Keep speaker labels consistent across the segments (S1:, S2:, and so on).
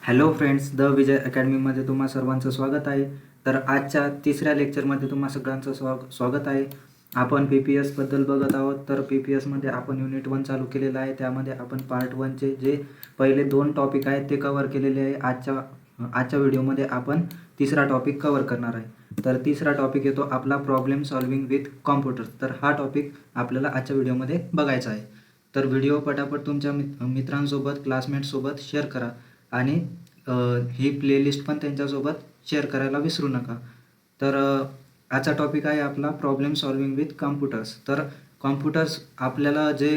S1: Hello friends, the विजय अकॅडमीमध्ये तुम्हा सर्वांचं स्वागत आहे. तर आजच्या तिसऱ्या लेक्चरमध्ये तुम्हा सगळ्यांचं स्वागत आहे. आपण PPSबद्दल बघत आहोत. तर PPSमध्ये आपण युनिट 1 चालू केलेलं आहे. त्यामध्ये आपण पार्ट 1चे जे पहिले 2 टॉपिक आहेत ते कव्हर केलेले आहे. आजच्या व्हिडिओमध्ये आपण तिसरा टॉपिक कव्हर करणार आहे. तर तिसरा टॉपिक येतो आपला प्रॉब्लेम सॉल्विंग विथ कॉम्प्युटर्स. तर हा टॉपिक आपल्याला आजच्या व्हिडिओमध्ये बघायचा आहे. तर व्हिडिओ पटापट तुमच्या मित्रांसोबत, क्लासमेटसोबत शेअर करा आणि ही प्लेलिस्ट पण त्यांच्यासोबत शेअर करायला विसरू नका. तर आजचा टॉपिक आहे आपला प्रॉब्लेम सॉल्विंग विथ कॉम्प्युटर्स. तर कॉम्प्युटर्स आपल्याला जे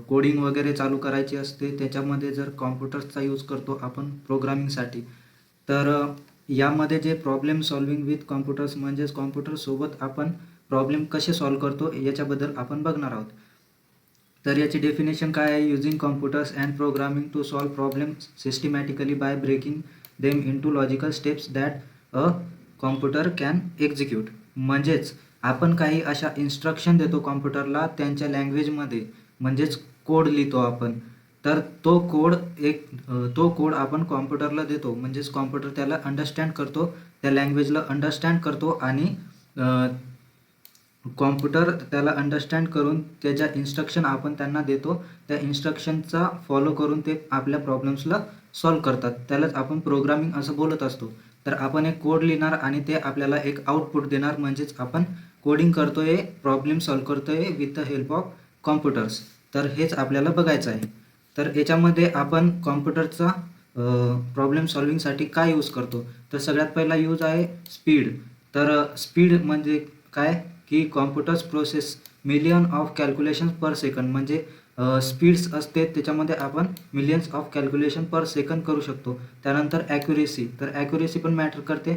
S1: कोडिंग वगैरे चालू करायची असते त्याच्यामध्ये जर कॉम्प्युटर्सचा यूज करतो आपण प्रोग्रामिंगसाठी. तर यामध्ये जे प्रॉब्लेम सॉल्विंग विथ कॉम्प्युटर्स म्हणजेच कॉम्प्युटरसोबत आपण प्रॉब्लेम कसे सॉल्व करतो याच्याबद्दल आपण बघणार आहोत. तर याची डेफिनेशन काय आहे? Using computers and programming to solve problem systematically by breaking them into logical steps that a computer can execute. म्हणजेच आपण काही अशा इन्स्ट्रक्शन देतो कॉम्प्युटरला त्यांच्या लँग्वेजमध्ये, म्हणजेच कोड लिहितो आपण. तर तो कोड आपण कॉम्प्युटरला देतो, म्हणजेच कॉम्प्युटर त्याला अंडरस्टँड करतो, त्या लँग्वेजला अंडरस्टँड करतो आणि कॉम्प्युटर त्याला अंडरस्टँड करून त्याच्या इन्स्ट्रक्शन आपण त्यांना देतो. त्या इन्स्ट्रक्शनचा फॉलो करून ते आपल्या प्रॉब्लेम्सला सॉल्व करतात. त्यालाच आपण प्रोग्रामिंग असं बोलत असतो. तर आपण एक कोड लिहिणार आणि ते आपल्याला एक आउटपुट देणार, म्हणजेच आपण कोडिंग करतोय, प्रॉब्लेम सॉल्व करतोय with the help of computers. तर हेच आपल्याला बघायचं आहे. तर याच्यामध्ये आपण कॉम्प्युटरचा प्रॉब्लेम सॉल्विंगसाठी काय यूज करतो? तर सगळ्यात पहिला यूज आहे स्पीड. तर स्पीड म्हणजे काय की computers process million of calculations per second. म्हणजे स्पीड्स असते त्याच्यामध्ये आपण millions of calculation per second करू शकतो. त्यानंतर ॲक्युरेसी, तर ॲक्युरेसी पण मॅटर करते.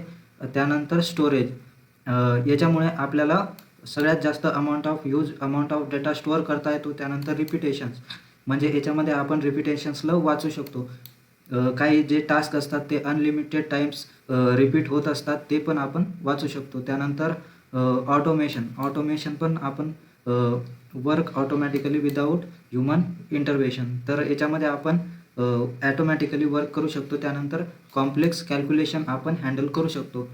S1: त्यानंतर स्टोरेज, याच्यामुळे आपल्याला सगळ्यात जास्त अमाऊंट ऑफ डेटा स्टोअर करता येतो. त्यानंतर रिपिटेशन्स, म्हणजे याच्यामध्ये आपण रिपिटेशन्सला वाचू शकतो. काही जे टास्क असतात ते अनलिमिटेड टाईम्स रिपीट होत असतात, ते पण आपण वाचू शकतो. त्यानंतर ऑटोमेशन पण आपण work automatically without human intervention. तर याच्यामध्ये आपण ॲटोमॅटिकली वर्क करू शकतो. त्यानंतर कॉम्प्लेक्स कॅल्क्युलेशन आपण हँडल करू शकतो,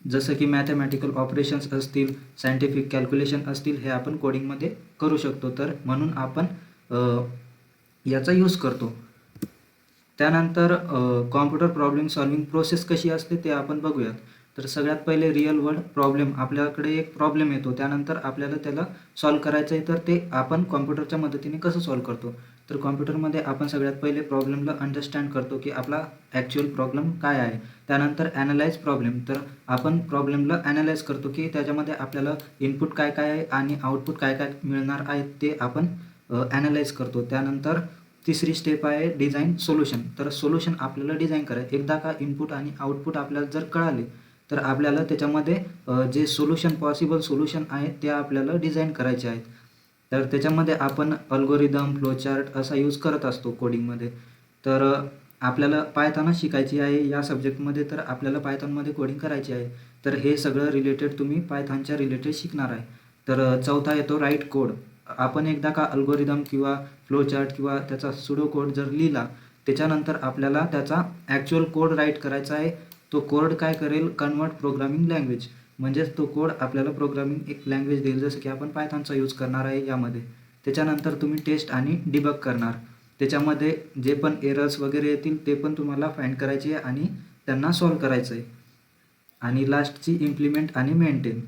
S1: जसं की मॅथमॅटिकल ऑपरेशन्स असतील, सायंटिफिक कॅल्क्युलेशन असतील, हे आपण कोडिंगमध्ये करू शकतो. तर म्हणून आपण याचा यूज करतो. त्यानंतर कॉम्प्युटर प्रॉब्लेम सॉल्विंग प्रोसेस कशी असते ते आपण बघूयात. तर सगळ्यात पहिले रिअल वर्ल्ड प्रॉब्लेम, आपल्याकडे एक प्रॉब्लेम येतो, त्यानंतर आपल्याला त्याला सॉल्व करायचं आहे. तर ते आपण कॉम्प्युटरच्या मदतीने कसं सॉल्व करतो? तर कॉम्प्युटरमध्ये आपण सगळ्यात पहिले प्रॉब्लेमला अंडरस्टँड करतो की आपला ॲक्च्युअल प्रॉब्लेम काय आहे. त्यानंतर ॲनालाइज प्रॉब्लेम, तर आपण प्रॉब्लेमला ॲनालाइज करतो की त्याच्यामध्ये आपल्याला इनपुट काय काय आहे आणि आउटपुट काय काय मिळणार आहे ते आपण ॲनालाइज करतो. त्यानंतर तिसरी स्टेप आहे डिझाईन सोल्युशन. तर सोल्युशन आपल्याला डिझाईन करायचं. एकदा का इनपुट आणि आउटपुट आपल्याला जर कळाले तर आपल्याला त्याच्यामध्ये जे पॉसिबल सोल्युशन आहेत ते आपल्याला डिझाईन करायचे आहेत. तर त्याच्यामध्ये आपण अल्गोरिदम, फ्लोचार्ट असा यूज करत असतो कोडिंगमध्ये. तर आपल्याला पायथॉन शिकायची आहे या सब्जेक्टमध्ये, तर आपल्याला पायथॉनमध्ये कोडिंग करायची आहे. तर हे सगळं रिलेटेड तुम्ही पायथॉनच्या रिलेटेड शिकणार आहे. तर चौथा येतो राईट कोड. आपण एकदा का अल्गोरिदम किंवा फ्लोचार्ट किंवा त्याचा सुडो कोड जर लिहिला, त्याच्यानंतर आपल्याला त्याचा ॲक्च्युअल कोड राईट करायचा आहे. तो कोड काय करेल? कन्वर्ट प्रोग्रामिंग लँग्वेज, म्हणजेच तो कोड आपल्याला प्रोग्रामिंग एक लँग्वेज देईल, जसं की आपण पायथॉनचा यूज करणार आहे यामध्ये. त्याच्यानंतर तुम्ही टेस्ट आणि डिबग करणार. त्याच्यामध्ये जे पण एरर्स वगैरे येतील ते पण तुम्हाला फाइंड करायचे आहे आणि त्यांना सॉल्व करायचं आहे. आणि लास्टची इम्प्लिमेंट आणि मेंटेन,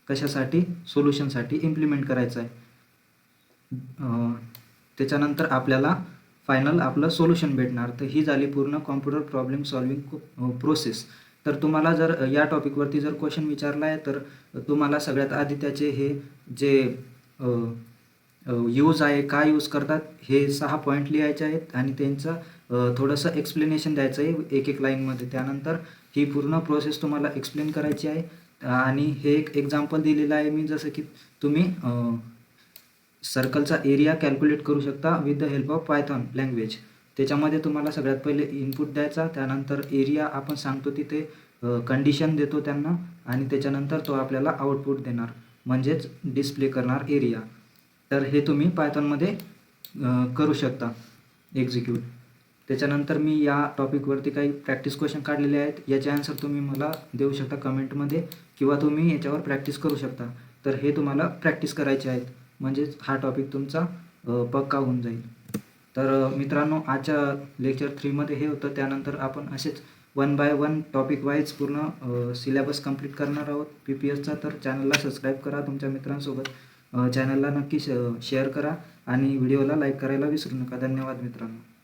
S1: कशासाठी? सोल्युशनसाठी इम्प्लिमेंट करायचं आहे. त्याच्यानंतर आपल्याला फायनल आपलं सोल्युशन भेटणार. तर ही झाली पूर्ण कॉम्प्युटर प्रॉब्लेम सॉल्विंग प्रोसेस. तर तुम्हाला जर या टॉपिकवरती जर क्वेश्चन विचारला आहे तर तुम्हाला सगळ्यात आधी त्याचे हे जे यूज आहे, काय यूज करतात, हे 6 पॉईंट लिहायचे आहेत आणि त्यांचं थोडंसं एक्सप्लेनेशन द्यायचं आहे एक लाईनमध्ये. त्यानंतर ही पूर्ण प्रोसेस तुम्हाला एक्सप्लेन करायची आहे. आणि हे एक एक्झाम्पल दिलेलं आहे मी, जसं की तुम्ही सर्कलचा एरिया कॅल्क्युलेट करू शकता with the help of Python language. त्याच्यामध्ये तुम्हाला सगळ्यात पहिले इनपुट द्यायचा, त्यानंतर एरिया आपण सांगतो तिथे कंडिशन देतो त्यांना आणि त्याच्यानंतर तो आपल्याला आउटपुट देणार, म्हणजेच डिस्प्ले करणार एरिया. तर हे तुम्ही पायथॉनमध्ये करू शकता एक्झिक्यूट. त्याच्यानंतर मी या टॉपिकवरती काही प्रॅक्टिस क्वेश्चन काढलेले आहेत, याचे आन्सर तुम्ही मला देऊ शकता कमेंटमध्ये किंवा तुम्ही याच्यावर प्रॅक्टिस करू शकता. तर हे तुम्हाला प्रॅक्टिस करायचे आहेत, म्हणजेच हा टॉपिक तुमचा पक्का होऊन जाईल. तर मित्रांनो, आजच्या लेक्चर 3मध्ये हे होतं. त्यानंतर आपण असेच 1 बाय 1 टॉपिक वाईज पूर्ण सिलेबस कंप्लीट करणार आहोत PPSचा. तर चॅनलला सबस्क्राईब करा तुमच्या मित्रांसोबत, चॅनलला नक्की शेअर करा आणि व्हिडिओला लाईक करायला विसरू नका. धन्यवाद मित्रांनो.